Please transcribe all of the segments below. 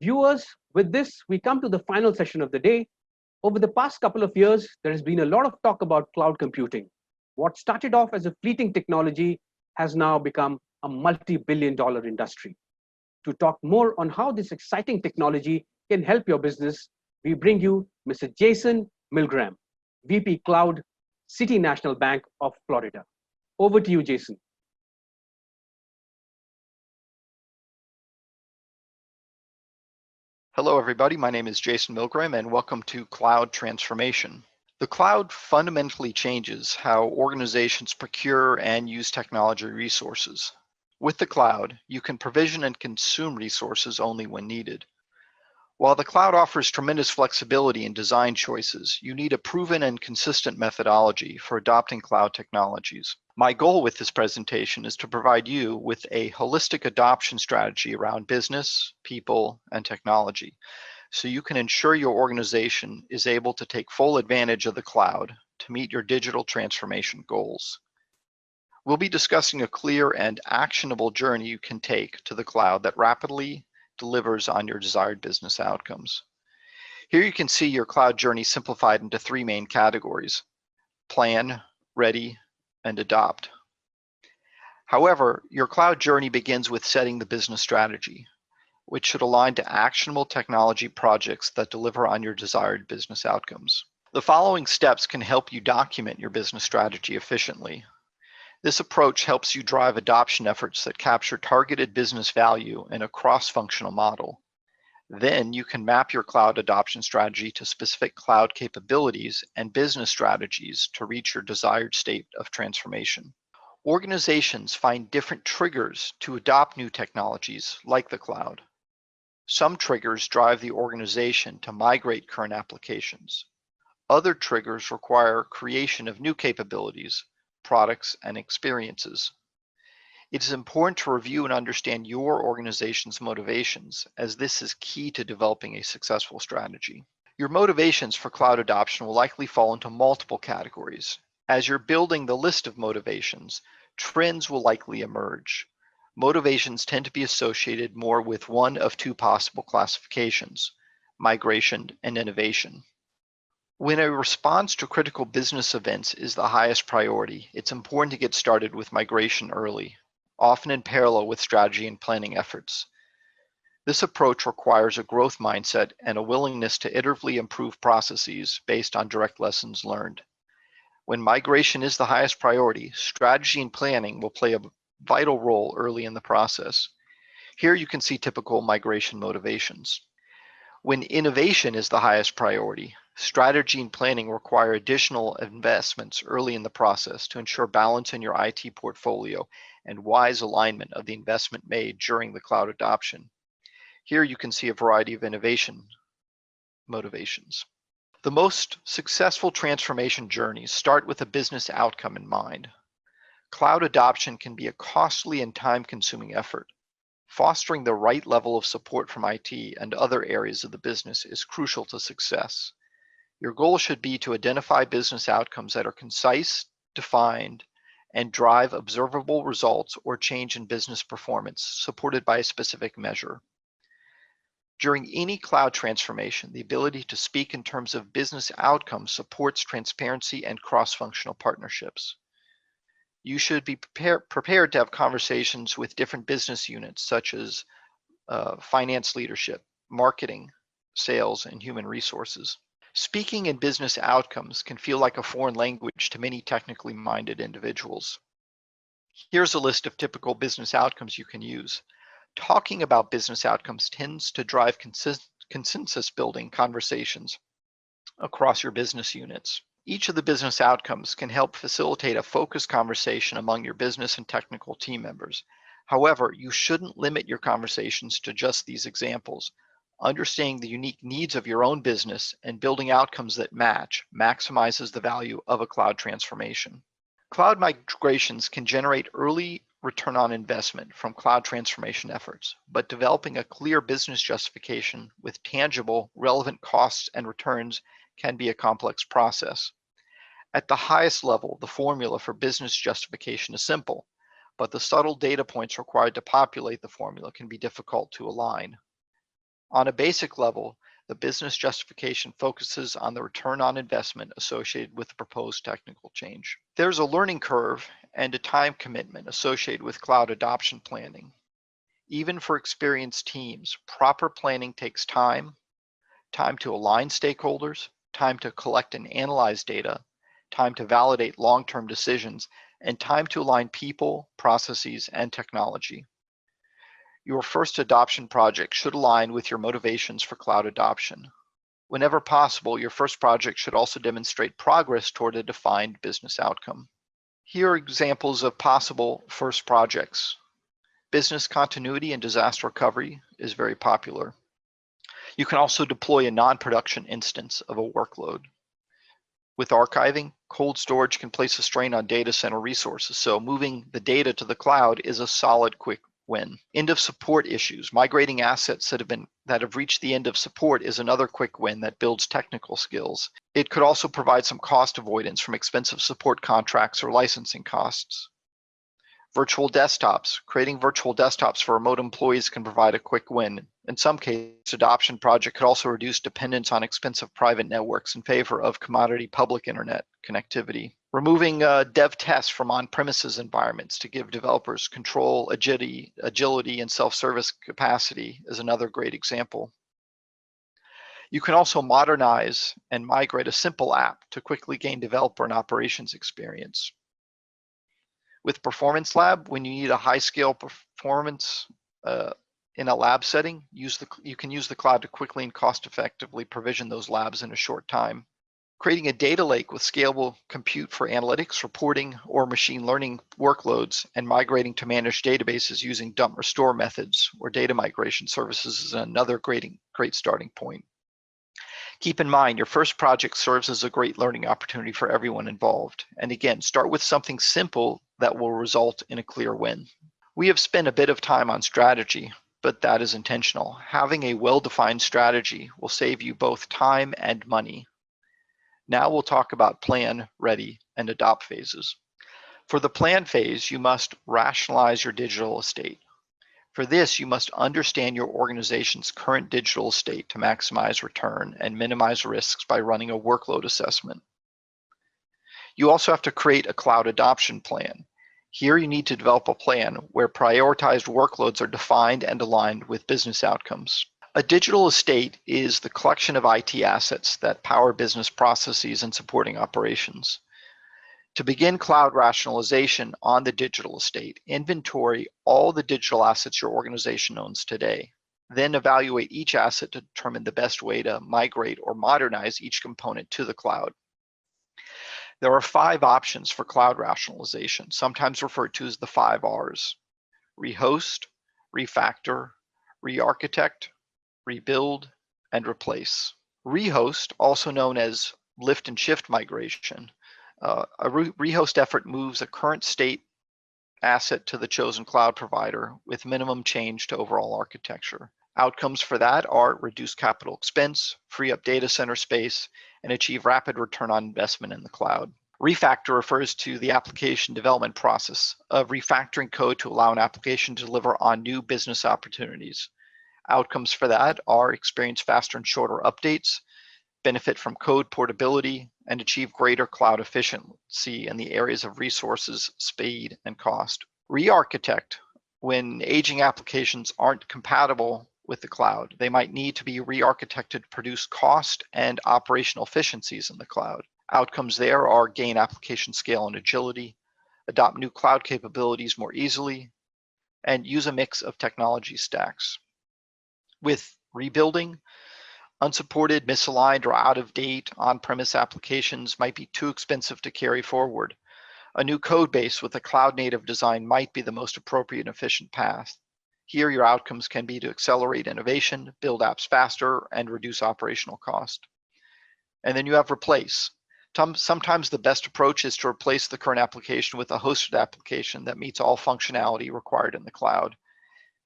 Viewers, with this, we come to the final session of the day. Over the past couple of years, there has been a lot of talk about cloud computing. What started off as a fleeting technology has now become a multi-billion dollar industry. To talk more on how this exciting technology can help your business, we bring you Mr. Jason Milgram, VP Cloud, City National Bank of Florida. Over to you, Jason. Hello, everybody. My name is Jason Milgram, and welcome to Cloud Transformation. The cloud fundamentally changes how organizations procure and use technology resources. With the cloud, you can provision and consume resources only when needed. While the cloud offers tremendous flexibility in design choices, you need a proven and consistent methodology for adopting cloud technologies. My goal with this presentation is to provide you with a holistic adoption strategy around business, people, and technology, so you can ensure your organization is able to take full advantage of the cloud to meet your digital transformation goals. We'll be discussing a clear and actionable journey you can take to the cloud that rapidly delivers on your desired business outcomes. Here you can see your cloud journey simplified into three main categories: plan, ready, and adopt. However, your cloud journey begins with setting the business strategy, which should align to actionable technology projects that deliver on your desired business outcomes. The following steps can help you document your business strategy efficiently. This approach helps you drive adoption efforts that capture targeted business value in a cross-functional model. Then you can map your cloud adoption strategy to specific cloud capabilities and business strategies to reach your desired state of transformation. Organizations find different triggers to adopt new technologies like the cloud. Some triggers drive the organization to migrate current applications. Other triggers require creation of new capabilities, products, and experiences. It is important to review and understand your organization's motivations, as this is key to developing a successful strategy. Your motivations for cloud adoption will likely fall into multiple categories. As you're building the list of motivations, trends will likely emerge. Motivations tend to be associated more with one of two possible classifications: migration and innovation. When a response to critical business events is the highest priority, it's important to get started with migration early, often in parallel with strategy and planning efforts. This approach requires a growth mindset and a willingness to iteratively improve processes based on direct lessons learned. When migration is the highest priority, strategy and planning will play a vital role early in the process. Here you can see typical migration motivations. When innovation is the highest priority, strategy and planning require additional investments early in the process to ensure balance in your IT portfolio and wise alignment of the investment made during the cloud adoption. Here you can see a variety of innovation motivations. The most successful transformation journeys start with a business outcome in mind. Cloud adoption can be a costly and time-consuming effort. Fostering the right level of support from IT and other areas of the business is crucial to success. Your goal should be to identify business outcomes that are concise, defined, and drive observable results or change in business performance, supported by a specific measure. During any cloud transformation, the ability to speak in terms of business outcomes supports transparency and cross-functional partnerships. You should be prepared to have conversations with different business units, such as finance leadership, marketing, sales, and human resources. Speaking in business outcomes can feel like a foreign language to many technically minded individuals. Here's a list of typical business outcomes you can use. Talking about business outcomes tends to drive consensus building conversations across your business units. Each of the business outcomes can help facilitate a focused conversation among your business and technical team members. However, you shouldn't limit your conversations to just these examples. Understanding the unique needs of your own business and building outcomes that match maximizes the value of a cloud transformation. Cloud migrations can generate early return on investment from cloud transformation efforts, but developing a clear business justification with tangible, relevant costs and returns can be a complex process. At the highest level, the formula for business justification is simple, but the subtle data points required to populate the formula can be difficult to align. On a basic level, the business justification focuses on the return on investment associated with the proposed technical change. There's a learning curve and a time commitment associated with cloud adoption planning. Even for experienced teams, proper planning takes time to align stakeholders, time to collect and analyze data, time to validate long-term decisions, and time to align people, processes, and technology. Your first adoption project should align with your motivations for cloud adoption. Whenever possible, your first project should also demonstrate progress toward a defined business outcome. Here are examples of possible first projects. Business continuity and disaster recovery is very popular. You can also deploy a non-production instance of a workload. With archiving, cold storage can place a strain on data center resources, so moving the data to the cloud is a solid quick win. End of support issues. Migrating assets that have reached the end of support is another quick win that builds technical skills. It could also provide some cost avoidance from expensive support contracts or licensing costs. Virtual desktops. Creating virtual desktops for remote employees can provide a quick win. In some cases, adoption project could also reduce dependence on expensive private networks in favor of commodity public internet connectivity. Removing dev tests from on-premises environments to give developers control, agility, and self-service capacity is another great example. You can also modernize and migrate a simple app to quickly gain developer and operations experience. With Performance Lab, when you need a high-scale performance in a lab setting, you can use the cloud to quickly and cost-effectively provision those labs in a short time. Creating a data lake with scalable compute for analytics, reporting, or machine learning workloads, and migrating to managed databases using dump restore methods or data migration services is another great starting point. Keep in mind, your first project serves as a great learning opportunity for everyone involved. And again, start with something simple that will result in a clear win. We have spent a bit of time on strategy, but that is intentional. Having a well-defined strategy will save you both time and money. Now we'll talk about plan, ready, and adopt phases. For the plan phase, you must rationalize your digital estate. For this, you must understand your organization's current digital estate to maximize return and minimize risks by running a workload assessment. You also have to create a cloud adoption plan. Here you need to develop a plan where prioritized workloads are defined and aligned with business outcomes. A digital estate is the collection of IT assets that power business processes and supporting operations. To begin cloud rationalization on the digital estate, inventory all the digital assets your organization owns today. Then evaluate each asset to determine the best way to migrate or modernize each component to the cloud. There are 5 options for cloud rationalization, sometimes referred to as the 5 R's: rehost, refactor, re-architect, rebuild, and replace. Rehost, also known as lift and shift migration, a rehost effort moves a current state asset to the chosen cloud provider with minimum change to overall architecture. Outcomes for that are reduce capital expense, free up data center space, and achieve rapid return on investment in the cloud. Refactor refers to the application development process of refactoring code to allow an application to deliver on new business opportunities. Outcomes for that are experience faster and shorter updates, benefit from code portability, and achieve greater cloud efficiency in the areas of resources, speed, and cost. Re-architect, when aging applications aren't compatible with the cloud, they might need to be re-architected to produce cost and operational efficiencies in the cloud. Outcomes there are gain application scale and agility, adopt new cloud capabilities more easily, and use a mix of technology stacks. With rebuilding, unsupported, misaligned, or out-of-date on-premise applications might be too expensive to carry forward. A new code base with a cloud-native design might be the most appropriate and efficient path. Here, your outcomes can be to accelerate innovation, build apps faster, and reduce operational cost. And then you have replace. Sometimes the best approach is to replace the current application with a hosted application that meets all functionality required in the cloud.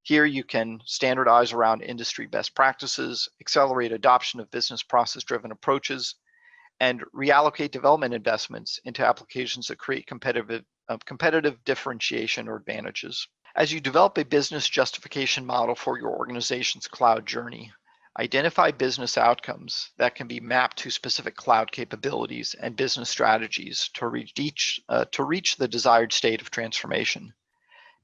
Here you can standardize around industry best practices, accelerate adoption of business process-driven approaches, and reallocate development investments into applications that create competitive differentiation or advantages. As you develop a business justification model for your organization's cloud journey, Identify business outcomes that can be mapped to specific cloud capabilities and business strategies to reach the desired state of transformation.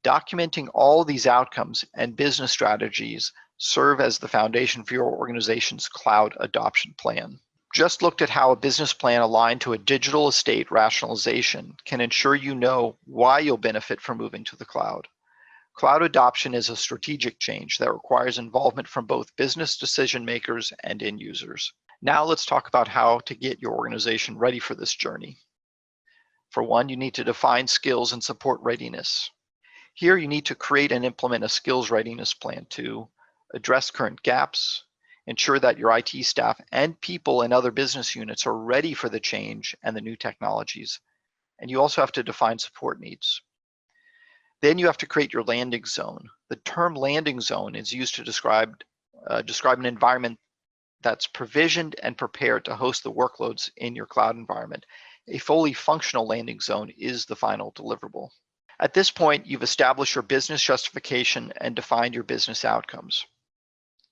Documenting all these outcomes and business strategies serve as the foundation for your organization's cloud adoption plan. Just looked at how a business plan aligned to a digital estate rationalization can ensure you know why you'll benefit from moving to the cloud. Cloud adoption is a strategic change that requires involvement from both business decision makers and end users. Now let's talk about how to get your organization ready for this journey. For one, you need to define skills and support readiness. Here you need to create and implement a skills readiness plan to address current gaps, ensure that your IT staff and people in other business units are ready for the change and the new technologies. And you also have to define support needs. Then you have to create your landing zone. The term landing zone is used to describe an environment that's provisioned and prepared to host the workloads in your cloud environment. A fully functional landing zone is the final deliverable. At this point, you've established your business justification and defined your business outcomes.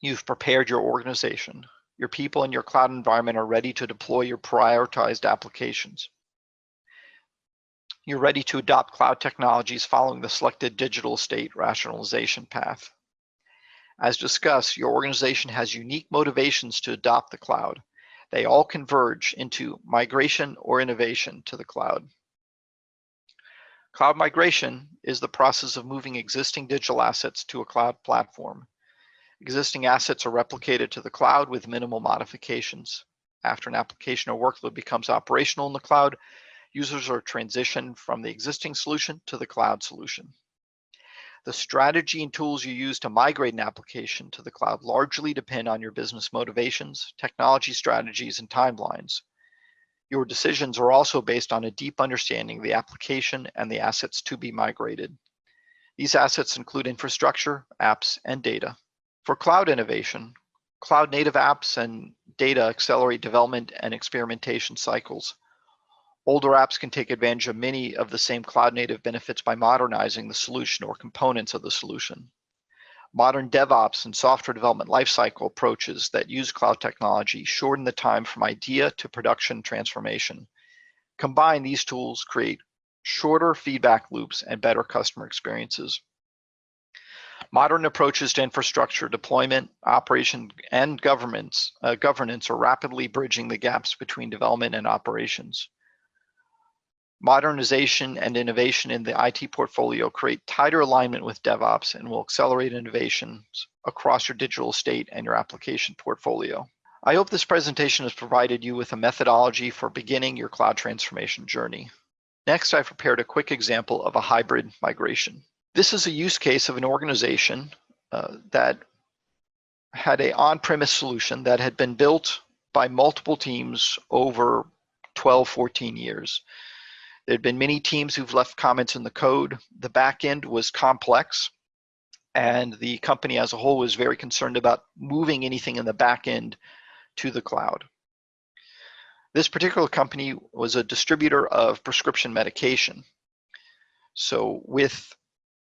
You've prepared your organization. Your people in your cloud environment are ready to deploy your prioritized applications. You're ready to adopt cloud technologies following the selected digital estate rationalization path. As discussed, your organization has unique motivations to adopt the cloud. They all converge into migration or innovation to the cloud. Cloud migration is the process of moving existing digital assets to a cloud platform. Existing assets are replicated to the cloud with minimal modifications. After an application or workload becomes operational in the cloud, users are transitioned from the existing solution to the cloud solution. The strategy and tools you use to migrate an application to the cloud largely depend on your business motivations, technology strategies, and timelines. Your decisions are also based on a deep understanding of the application and the assets to be migrated. These assets include infrastructure, apps, and data. For cloud innovation, cloud-native apps and data accelerate development and experimentation cycles. Older apps can take advantage of many of the same cloud-native benefits by modernizing the solution or components of the solution. Modern DevOps and software development lifecycle approaches that use cloud technology shorten the time from idea to production transformation. Combined, these tools create shorter feedback loops and better customer experiences. Modern approaches to infrastructure deployment, operation, and governance are rapidly bridging the gaps between development and operations. Modernization and innovation in the IT portfolio create tighter alignment with DevOps and will accelerate innovations across your digital estate and your application portfolio. I hope this presentation has provided you with a methodology for beginning your cloud transformation journey. Next, I've prepared a quick example of a hybrid migration. This is a use case of an organization that had an on-premise solution that had been built by multiple teams over 12, 14 years. There had been many teams who've left comments in the code. The back end was complex, and the company as a whole was very concerned about moving anything in the back end to the cloud. This particular company was a distributor of prescription medication.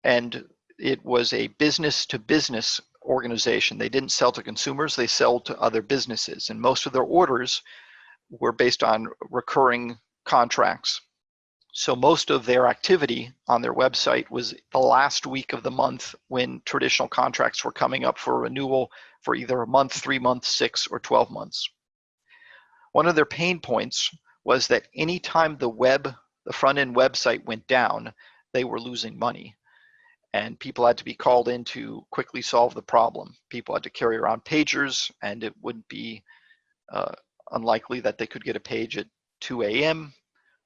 And it was a business-to-business organization. They didn't sell to consumers, they sell to other businesses, and most of their orders were based on recurring contracts. So most of their activity on their website was the last week of the month when traditional contracts were coming up for renewal for either a month, 3 months, 6 or 12 months. One of their pain points was that anytime the front-end website went down, they were losing money. And people had to be called in to quickly solve the problem. People had to carry around pagers, and it would be unlikely that they could get a page at 2 a.m.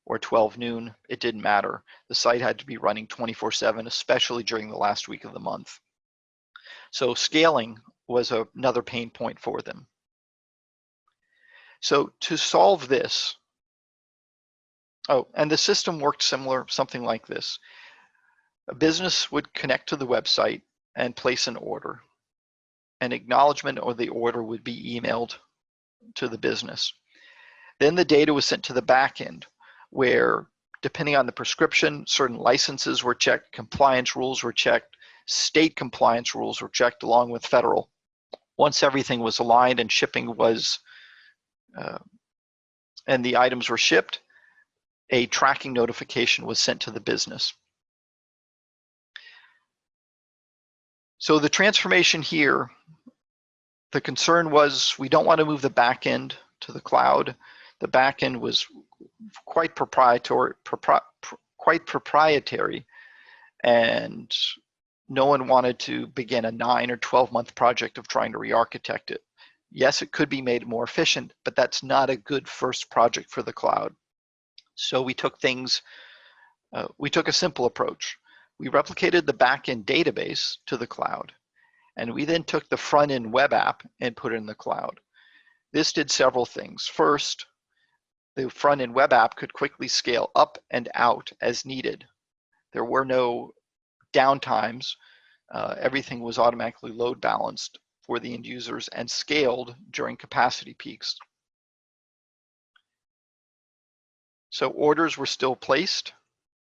or 12 noon. It didn't matter. The site had to be running 24/7, especially during the last week of the month. So scaling was another pain point for them. So to solve this, and the system worked something like this. A business would connect to the website and place an order. An acknowledgement of the order would be emailed to the business. Then the data was sent to the back end, where depending on the prescription, certain licenses were checked, compliance rules were checked, state compliance rules were checked along with federal Once everything was aligned and shipping was, and the items were shipped, a tracking notification was sent to the business. So the transformation here, the concern was we don't want to move the back end to the cloud. The back end was quite proprietary, and no one wanted to begin a 9 or 12-month project of trying to re-architect it. Yes, it could be made more efficient, but that's not a good first project for the cloud. So we took a simple approach. We replicated the backend database to the cloud, and we then took the front-end web app and put it in the cloud. This did several things. First, the front-end web app could quickly scale up and out as needed. There were no downtimes. Everything was automatically load balanced for the end users and scaled during capacity peaks. So orders were still placed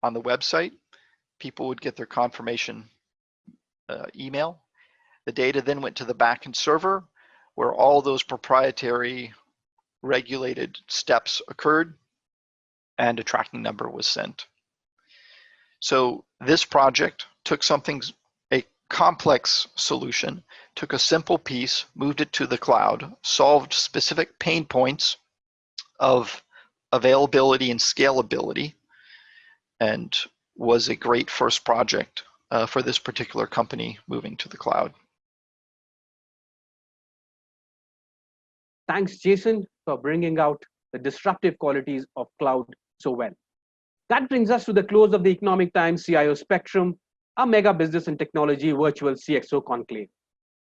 on the website. People would get their confirmation email. The data then went to the backend server where all those proprietary regulated steps occurred and a tracking number was sent. So this project took a complex solution, took a simple piece, moved it to the cloud, solved specific pain points of availability and scalability, and was a great first project for this particular company moving to the cloud. Thanks, Jason, for bringing out the disruptive qualities of cloud so well. That brings us to the close of the Economic Times CIO Spectrum, a mega business and technology virtual CXO conclave.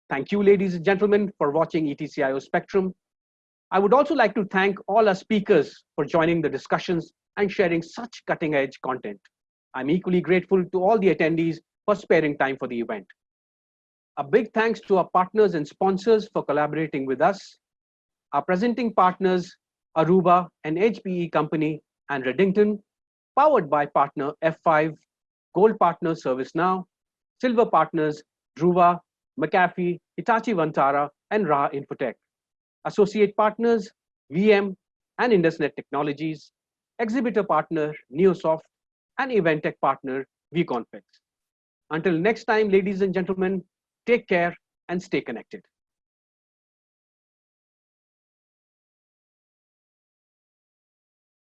Thank you, ladies and gentlemen, for watching ETCIO Spectrum. I would also like to thank all our speakers for joining the discussions and sharing such cutting-edge content. I'm equally grateful to all the attendees for sparing time for the event. A big thanks to our partners and sponsors for collaborating with us. Our presenting partners, Aruba, an HPE company, and Redington, powered by partner F5, Gold partner ServiceNow, Silver partners Druva, McAfee, Hitachi Vantara, and Ra Infotech. Associate partners VM and IndusNet Technologies, exhibitor partner Neosoft, and event tech partner vConfig. Until next time, ladies and gentlemen, take care and stay connected.